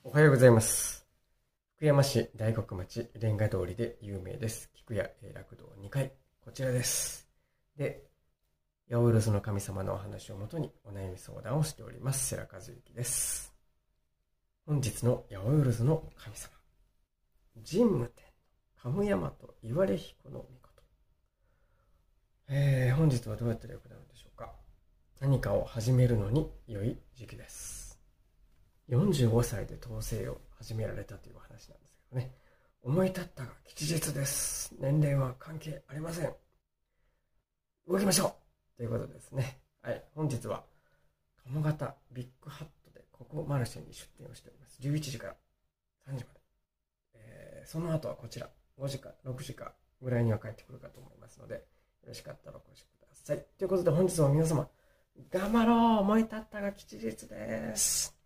おはようございます。福山市大黒町レンガ通りで有名です。菊屋楽堂2階。こちらです。で、八百万の神様のお話をもとにお悩み相談をしております。世良和之です。本日の八百万の神様。神武天皇、神山と言われ彦の御事。本日はどうやったらよくなるんでしょうか。何かを始めるのに良い時期です。45歳で統制を始められたという話なんですけどね。思い立ったが吉日です。年齢は関係ありません。動きましょうということですね。はい、本日は鴨方ビッグハットでここマルシェに出店をしております。11時から3時まで。その後はこちら5時か6時かぐらいには帰ってくるかと思いますので、よろしかったらお越しください。ということで本日は皆様、頑張ろう、思い立ったが吉日です。